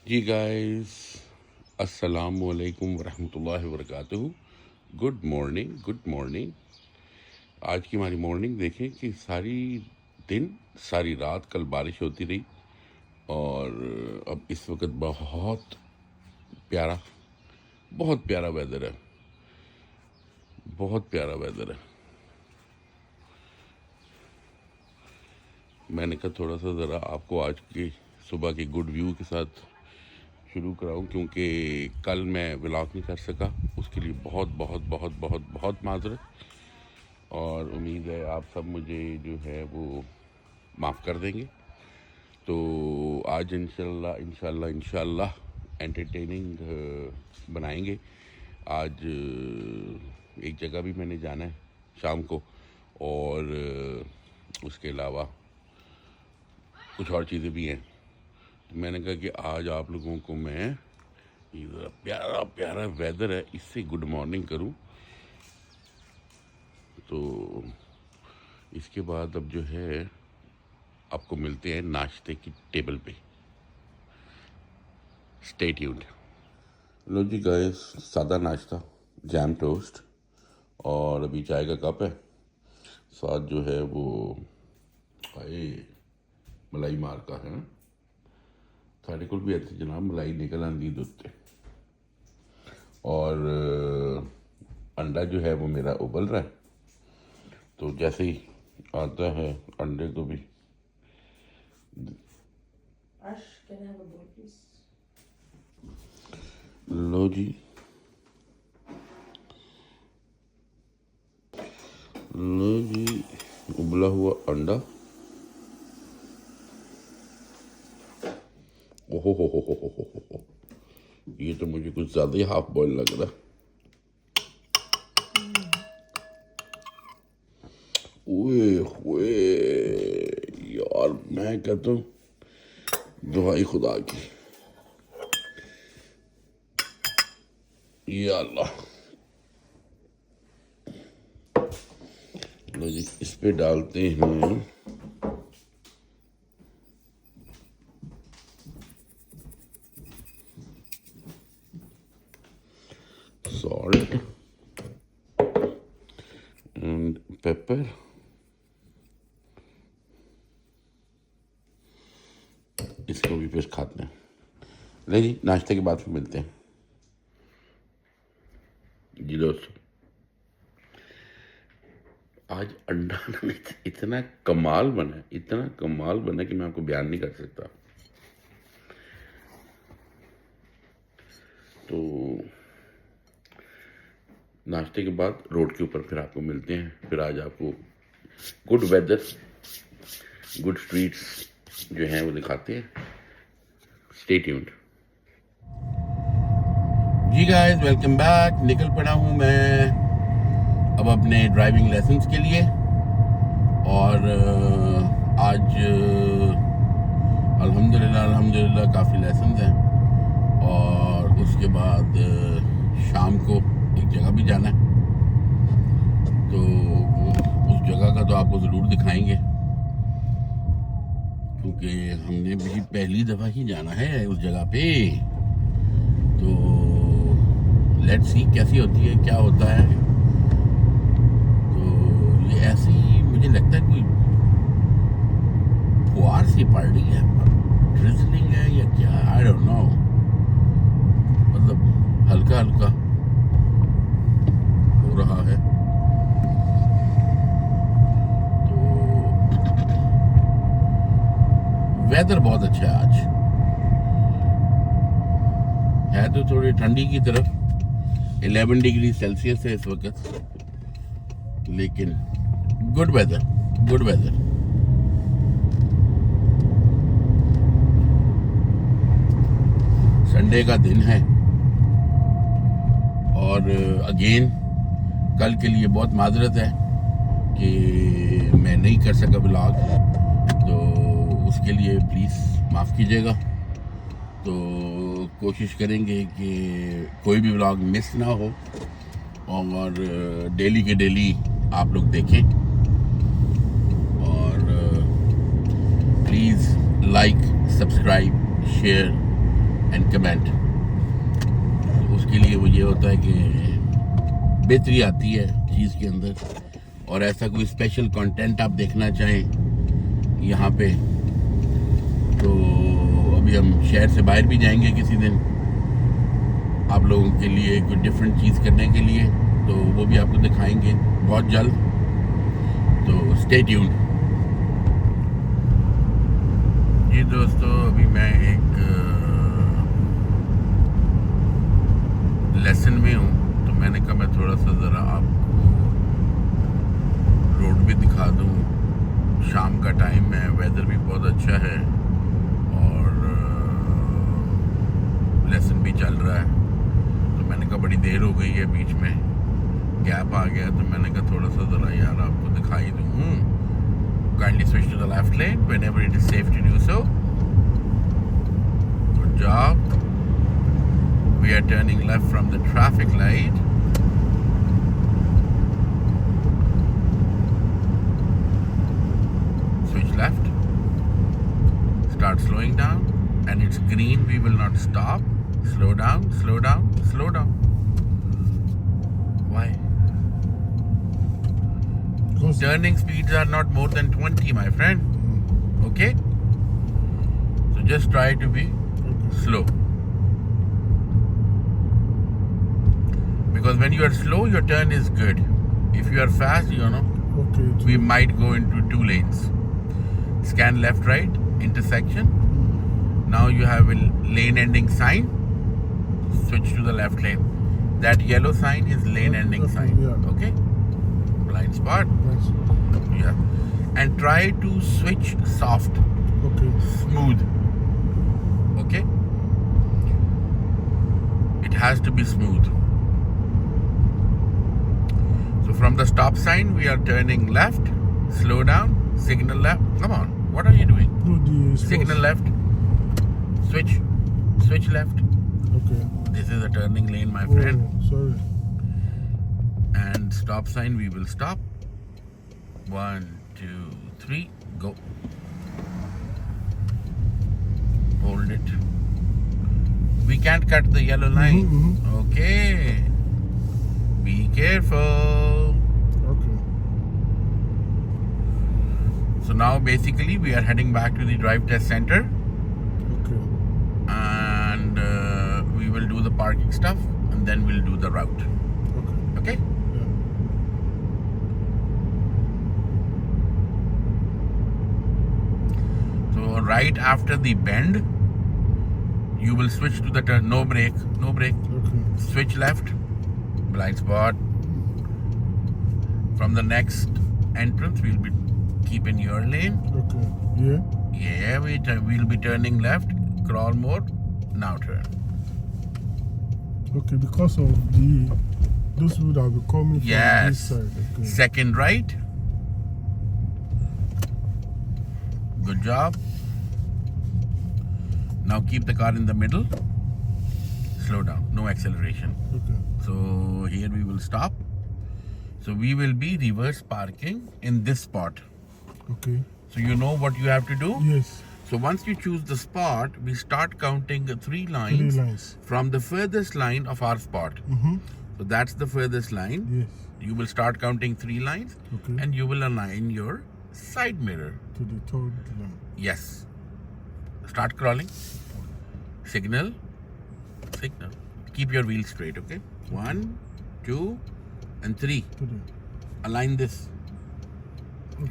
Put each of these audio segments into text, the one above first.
जी guys, अस्सलामु अलैकुम वरहमतुल्लाहि वबरकातुहू। Good morning, good morning. आज की हमारी मॉर्निंग देखें कि सारी दिन सारी रात कल बारिश होती रही और अब इस वक्त प्यारा बहुत प्यारा वेदर है। बहुत प्यारा वेदर है। मैंने कहा थोड़ा सा ज़रा आपको आज की सुबह के गुड व्यू के साथ शुरू कराऊं, क्योंकि कल मैं व्लॉग नहीं कर सका। उसके लिए बहुत बहुत बहुत बहुत बहुत माजरत, और उम्मीद है आप सब मुझे जो है वो माफ़ कर देंगे। तो आज इंशाल्लाह इंशाल्लाह इंशाल्लाह एंटरटेनिंग बनाएंगे। आज एक जगह भी मैंने जाना है शाम को, और उसके अलावा कुछ और चीज़ें भी हैं। तो मैंने कहा कि आज आप लोगों को मैं ये ज़रा प्यारा प्यारा वेदर है इससे गुड मॉर्निंग करूं। तो इसके बाद अब जो है आपको मिलते हैं नाश्ते की टेबल पे। Stay tuned. लो जी गाइस, सादा नाश्ता, जैम टोस्ट और अभी चाय का कप है। साथ जो है वो आए मलाई मार का है ना, साढ़े को भी ऐसे जनाब मलाई निकल आती दुत्ते। और अंडा जो है वो मेरा उबल रहा है, तो जैसे ही आता है अंडे को भी लो जी, लो जी, उबला हुआ अंडा। ओहो हो, ये तो मुझे कुछ ज़्यादा ही हाफ बॉयल लग रहा है। ओए होए यार, मैं कहता हूँ दुहाई खुदा की, या अल्लाह। लो जी, इस पे डालते हैं सॉल्ट एंड पेपर। इसको भी फिर खाते हैं। ले जी, नाश्ते के बाद फिर मिलते हैं जी दोस्तों। आज अंडा ना इतना कमाल बना, इतना कमाल बना कि मैं आपको बयान नहीं कर सकता। तो नाश्ते के बाद रोड के ऊपर फिर आपको मिलते हैं। फिर आज आपको गुड वेदर, गुड स्ट्रीट्स जो हैं वो दिखाते हैं। Stay tuned. जी गाइस, वेलकम बैक। निकल पड़ा हूँ मैं अब अपने ड्राइविंग लेसन्स के लिए। और आज अल्हम्दुलिल्लाह काफ़ी लेसन्स हैं। और उसके बाद शाम को एक जगह भी जाना है, तो उस जगह का तो आपको ज़रूर दिखाएंगे, क्योंकि हमने भी पहली दफ़ा ही जाना है उस जगह पे। तो लेट्स सी कैसी होती है, क्या होता है। तो ये ऐसे ही मुझे लगता है कोई फुहार सी पड़ रही है, ड्रिजलिंग है या क्या, आई डोंट नो। मतलब हल्का हल्का हो रहा है। तो वेदर बहुत अच्छा है आज, है तो थोड़ी ठंडी की तरफ। 11 डिग्री सेल्सियस है इस वक्त, लेकिन good weather, good weather. Sunday का दिन है, और अगेन कल के लिए बहुत माजरत है कि मैं नहीं कर सका व्लॉग, तो उसके लिए प्लीज़ माफ़ कीजिएगा। तो कोशिश करेंगे कि कोई भी व्लॉग मिस ना हो, और डेली के डेली आप लोग देखें। और please like, subscribe, share and comment. उसके लिए वो ये होता है कि बेहतरी आती है चीज़ के अंदर। और ऐसा कोई स्पेशल कंटेंट आप देखना चाहें यहाँ पे, तो अभी हम शहर से बाहर भी जाएंगे किसी दिन आप लोगों के लिए कोई डिफरेंट चीज़ करने के लिए, तो वो भी आपको दिखाएंगे बहुत जल्द। तो स्टे ट्यून्ड। जी दोस्तों, अभी मैं एक लेसन में हूँ, तो मैंने कहा मैं थोड़ा सा ज़रा आपको रोड भी दिखा दूँ। शाम का टाइम है, वेदर भी बहुत अच्छा है और लेसन भी चल रहा है। तो मैंने कहा बड़ी देर हो गई है, बीच में गैप आ गया, तो मैंने कहा थोड़ा सा ज़रा यार आपको दिखाई दूँ। Kindly switch to the left lane whenever it is safe to do so. Good job. We are turning left from the traffic light. Switch left. Start slowing down. And it's green, we will not stop. Slow down, slow down, slow down. Why? Because Turning speeds are not more than 20, my friend. Okay? So just try to be slow. Because when you are slow, your turn is good. If you are fast, okay. we might go into 2 lanes. Scan left, right, intersection. Now you have a lane ending sign. Switch to the left lane. That yellow sign is lane ending Okay, sign. yeah. Okay? Blind spot. Yes. Yeah. And try to switch soft, Okay. smooth. Okay? It has to be smooth. So from the stop sign, we are turning left, slow down, signal left. Come on, what are you doing? No, the Signal left, switch left. Okay. This is a turning lane, my friend. Oh, sorry. And stop sign, we will stop. 1, 2, 3, go. Hold it. We can't cut the yellow line. Mhm, Okay. Be careful. Okay. So now basically we are heading back to the drive test center. Okay. And we will do the parking stuff and then we'll do the route. Okay. Okay? Yeah. So right after the bend, you will switch to the turn. No brake. Okay. Switch left. Blind spot. From the next entrance, we'll be keeping your lane. Okay. Yeah. Yeah, we'll be turning left. Crawl mode. Now turn. Okay. Because of those people that will be coming from Yes. this side. Okay. Second right. Good job. Now keep the car in the middle. Slow down. No acceleration. Okay. So here we will stop. So we will be reverse parking in this spot. Okay. So you know what you have to do? Yes. So once you choose the spot, we start counting the 3 Three lines lines. from the furthest line of our spot. Mm-hmm. So that's the furthest line. Yes. You will start counting 3 lines Okay. and you will align your side mirror. To the third line. Yes. Start crawling. Signal. Keep your wheel straight, okay? 1, 2, and 3. To the. Align this.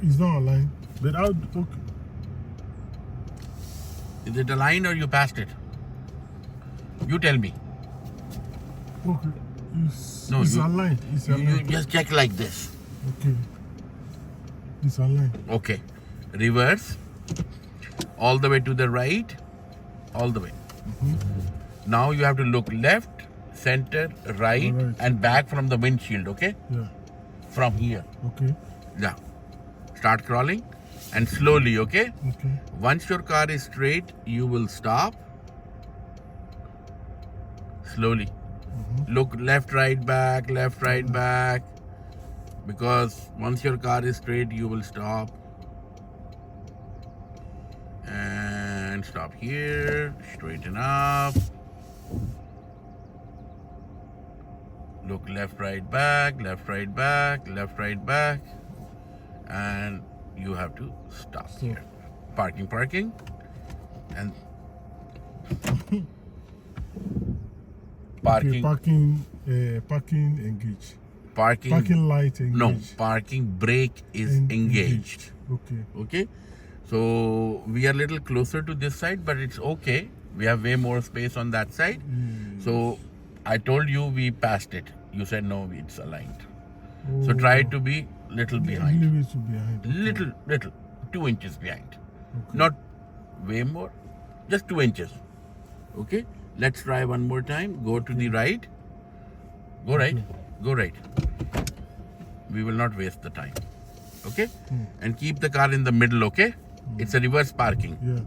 It's not aligned. But I'll. Okay. Is it aligned or you passed it? You tell me. Okay. No, it's you- aligned. It's You aligned. just check like this. Okay. It's aligned. Okay. Reverse. All the way to the right. All the way. Now you have to look left, center, right, Right. and back from the windshield, okay? Yeah. From here. Okay. Yeah. Start crawling and slowly, okay? Okay. Once your car is straight, you will stop. Slowly. Look left, right, back. Because once your car is straight, you will stop. And stop here. Straighten up. Look left, right, back, left, right, back, left, right, back. And you have to stop here. Parking. And Okay, parking engage. Parking light engage. No, parking brake is engaged. Okay. So we are a little closer to this side, but it's okay. We have way more space on that side. So I told you we passed it. You said no, it's aligned. So try to be little behind. Little, 2 inches behind. Not way more, just 2 inches. Okay. Let's try one more time. Go to the right. Go right. Go right. We will not waste the time. Okay? And keep the car in the middle, okay? It's a reverse parking. Yeah.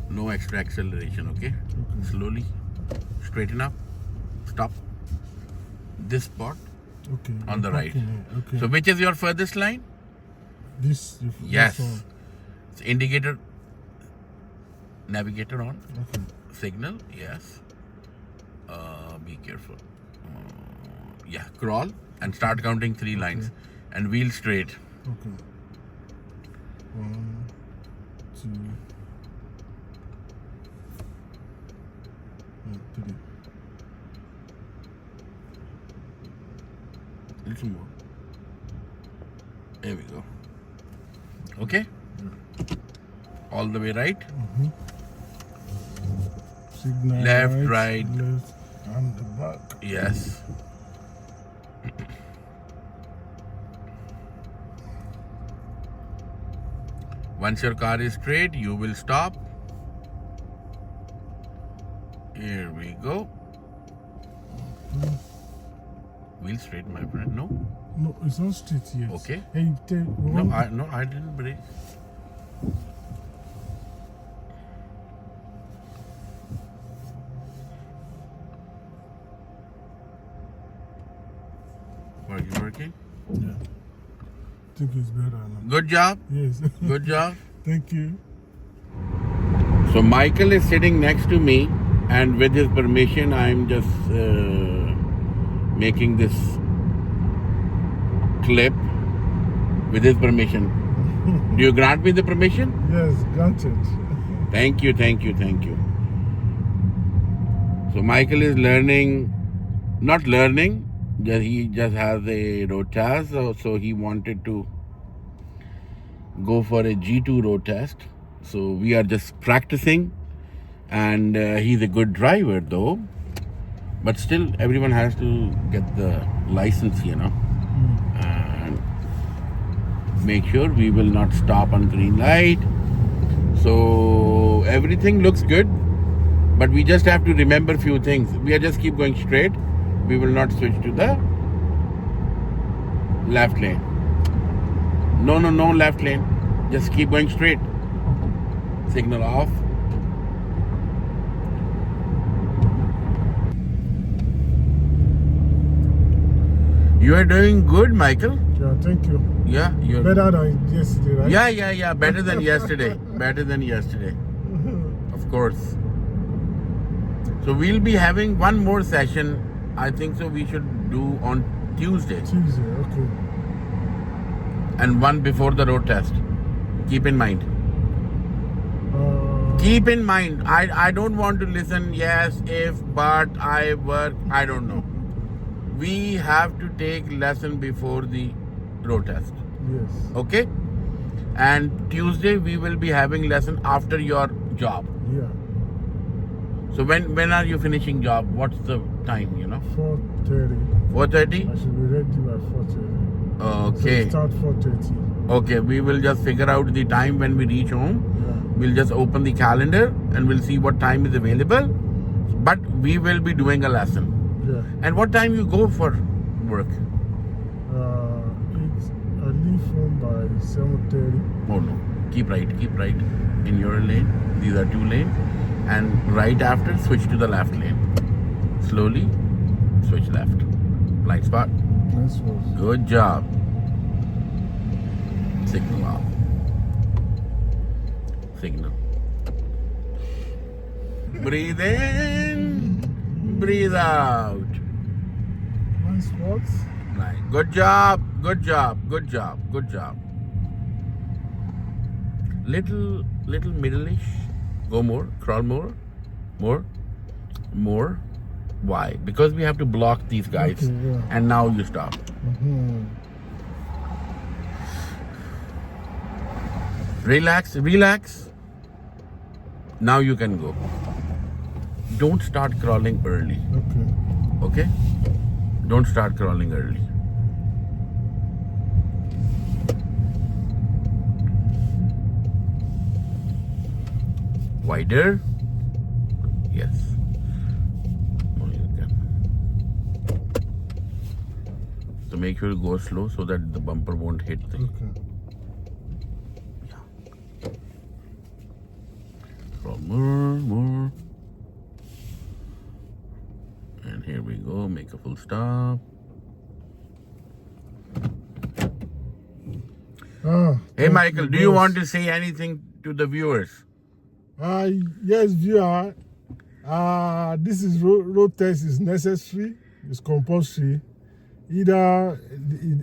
No extra acceleration, okay? Slowly. Straighten up. Stop. This spot Okay. on the right. Okay. So which is your furthest line? This. Yes. This one. It's indicator. Navigator on. Okay. Signal, yes. Be careful. Yeah, crawl and start counting 3 lines. And wheel straight. Okay. 1, 2, and 3. Little more. There we go. Okay? All the way right. Signal Left, right. left, and the back. Yes. Once your car is straight, you will stop. Here we go. Wheel straight, my friend. No? No, it's not straight yet. Okay. Hey, No, I didn't brake. Are you working? Yeah. I think it's better now. Good job. Yes. Good job. Thank you. So Michael is sitting next to me, and with his permission, I'm just making this clip with his permission. Do you grant me the permission? Yes, granted. Thank you. So Michael is not learning, he just has a road test, so he wanted to go for a G2 road test. So we are just practicing, and he's a good driver though, but still everyone has to get the license, and make sure we will not stop on green light. So everything looks good, but we just have to remember few things. We are just keep going straight. We will not switch to the left lane. No left lane. Just keep going straight. Signal off. You are doing good, Michael. Yeah, thank you. Yeah, you're Better than yesterday, right? Yeah. Better than yesterday. Better than yesterday. Of course. So we'll be having one more session. I think so we should do on Tuesday. Tuesday, okay. And one before the road test. Keep in mind. Keep in mind. I don't want to listen yes, if, but, I work. I don't know. We have to take lesson before the road test. Yes. Okay? And Tuesday we will be having lesson after your job. Yeah. So when are you finishing job? What's the time, 4:30. 4:30? I should be ready by 4:30. Okay. So start 4:30. Okay, we will just figure out the time when we reach home. Yeah. We'll just open the calendar and we'll see what time is available. But we will be doing a lesson. Yeah. And what time you go for work? I leave home by 7:30. Oh no. Keep right in your lane. These are 2 lanes. And right after, switch to the left lane. Slowly, switch left. Blind spot. Nice one. Good job. Signal off. Signal. Breathe in. breathe out. Nice spots. Right. Good job. Good job. Good job. Good job. Little middle-ish. Go more. Crawl more. More. More. Why? Because we have to block these guys. Okay, yeah. And now you stop. Mhm. Relax. Relax. Now you can go. Don't start crawling early. Okay. Okay? Don't start crawling early. Wider. Yes. Now you can. So make sure you go slow so that the bumper won't hit the. Okay. Crawl more. And here we go. Make a full stop. Hey, Michael, do you want to say anything to the viewers? Yes, viewer. This is road test is necessary. It's compulsory. Either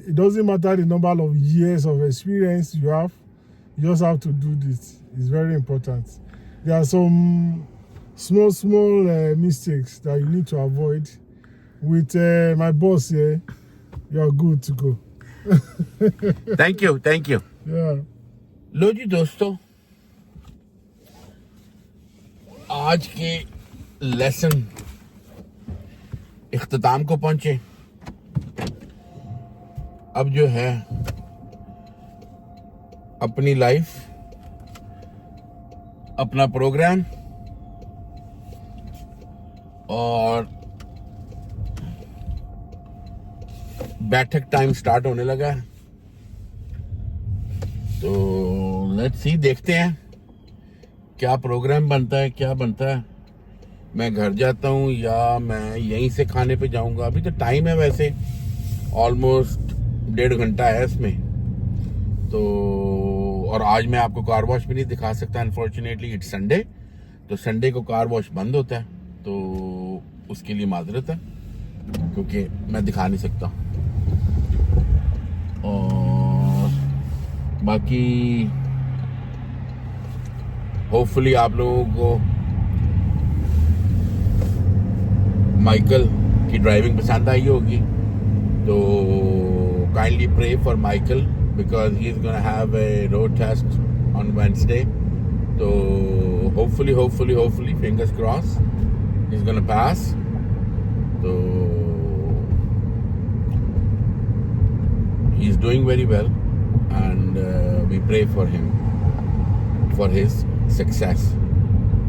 it doesn't matter the number of years of experience you have. You just have to do this. It's very important. There are some small mistakes that you need to avoid. With my boss here, you are good to go. Thank you. Yeah. लो जी दोस्तों, आज के lesson इख्तिताम को पहुंचे। अब जो है अपनी life, अपना प्रोग्राम और बैठक टाइम स्टार्ट होने लगा है। तो लेट्स सी, देखते हैं क्या प्रोग्राम बनता है, क्या बनता है। मैं घर जाता हूँ या मैं यहीं से खाने पे जाऊंगा। अभी तो टाइम है वैसे, ऑलमोस्ट 1.5 घंटा है इसमें। तो और आज मैं आपको कार वॉश भी नहीं दिखा सकता, अनफॉर्चुनेटली इट्स संडे। तो संडे को कार वॉश बंद होता है, तो उसके लिए माजरत है, क्योंकि मैं दिखा नहीं सकता। और बाकी होपफुली आप लोगों को माइकल की ड्राइविंग पसंद आई होगी। तो kindly pray for Michael because he is gonna have a road test on Wednesday. तो hopefully fingers cross he is gonna pass. तो he is doing very well, and we pray for him for his success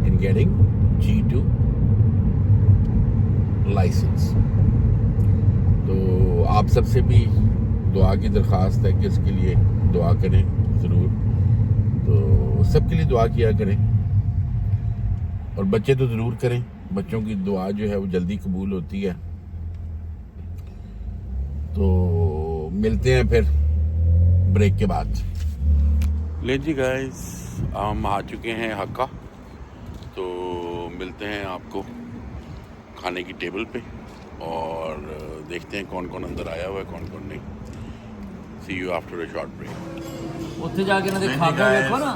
in getting G2 license. तो आप सबसे भी दुआ की दरख्वास्त है कि इसके लिए दुआ करें ज़रूर। तो सबके लिए दुआ किया करें, और बच्चे तो ज़रूर करें। बच्चों की दुआ जो है वो जल्दी कबूल होती है। तो मिलते हैं फिर ब्रेक के बाद। ले जी गाइस, हम आ चुके हैं हक्का। तो मिलते हैं आपको खाने की टेबल पे, और देखते हैं कौन कौन अंदर आया हुआ है, कौन कौन नहीं। See you after a short break. ਉੱਥੇ ਜਾ ਕੇ ਇਹਨਾਂ ਦੇ ਖਾਬੇ ਵੇਖੋ ਨਾ।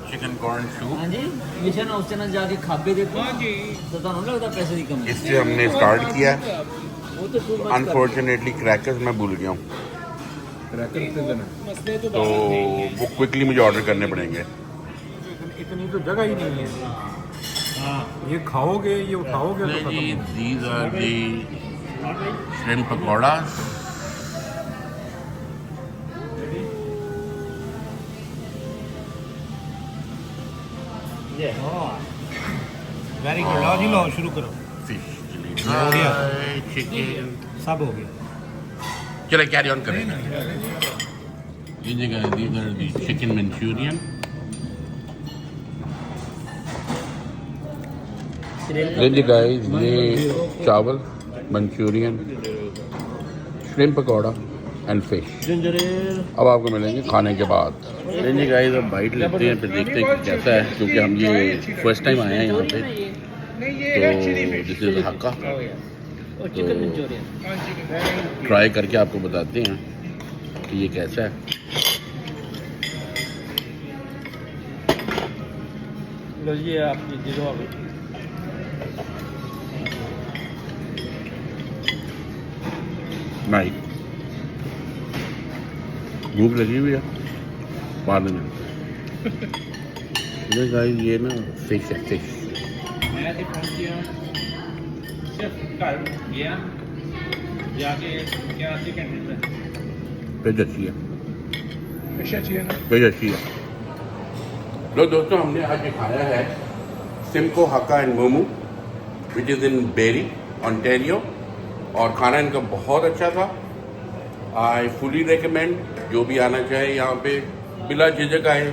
चिकन कॉर्न सूप ਹਾਂਜੀ, ਮਿਸ਼ਨ ਹਾਊਸ ਚ ਨਾ ਜਾ ਕੇ ਖਾਬੇ ਦੇਖੋ। ਹਾਂਜੀ, ਤਾਂ ਤੁਹਾਨੂੰ ਲੱਗਦਾ ਪੈਸੇ ਦੀ ਕਮੀ। इससे हमने स्टार्ट किया। ਉਹ ਤਾਂ ਤੂੰ अनफॉर्चुनेटली क्रैकर्स मैं भूल गया हूँ, तो वो क्विकली मुझे ऑर्डर करने पड़ेंगे। इतनी तो जगह ही नहीं है। हाँ, ये खाओगे, ये उठाओगे तो खत्म हो। These are the shrimp pakoras. Very good, लो जी, लो शुरू करो। Fish chili हो गया। fry, chicken. सब हो गया। चलो कैरी ऑन करें। ये जगह these are the chicken Manchurian. जी गाइस, ये चावल Manchurian, shrimp pakora and fish. अब आपको मिलेंगे खाने के बाद। जी गाइस, अब बाइट लेते हैं, फिर देखते हैं कि कैसा है, क्योंकि हम ये फर्स्ट टाइम आए हैं यहाँ पे। तो दिस इज हक्का। और चिकन मंचूरियन। ट्राई करके आपको बताते हैं कि ये कैसा है। लो जी आप जीरो आ गए। नहीं, भूख लगी हुई है, बाद में मिलते हैं। ये गाइस ये ना फिश है, फिश। मैं तो पहुंच गया सिर्फ घर गया जाके क्या आधे घंटे में फिश अच्छी है, अच्छा चाहिए ना। फिश अच्छी है। लो दोस्तों, हमने आज ये खाया है Simcoe Hakka and momo which is in Barrie Ontario, और खाना इनका बहुत अच्छा था। आई फुली रिकमेंड, जो भी आना चाहे यहाँ पे बिला झिझक आए,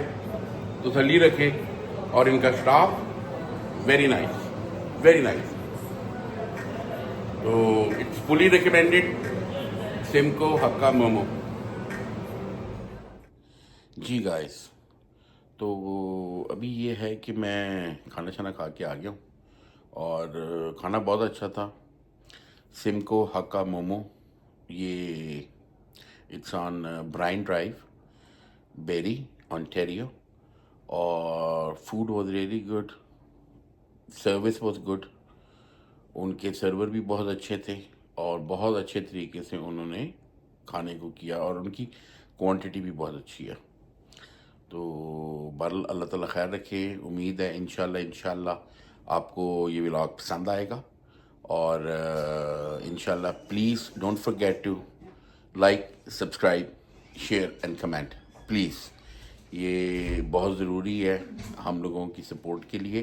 तसल्ली रखे, और इनका staff very nice, very nice. तो it's fully recommended, Simcoe Hakka momo. जी गाइस, तो अभी ये है कि मैं खाना शाना खा के आ गया हूँ, और खाना बहुत अच्छा था। सिमको हक्का मोमो, ये it's on Bryne drive, Barrie Ontario, और food was really good, service was good. उनके सर्वर भी बहुत अच्छे थे, और बहुत अच्छे तरीके से उन्होंने खाने को किया, और उनकी क्वांटिटी भी बहुत अच्छी है। तो बहरहाल अल्लाह ताला खैर रखे। उम्मीद है इंशाल्लाह आपको ये व्लॉग पसंद आएगा, और इंशाल्लाह please don't forget to like, subscribe, share and comment please. ये बहुत ज़रूरी है हम लोगों की सपोर्ट के लिए।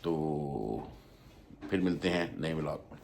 तो फिर मिलते हैं नए व्लॉग में।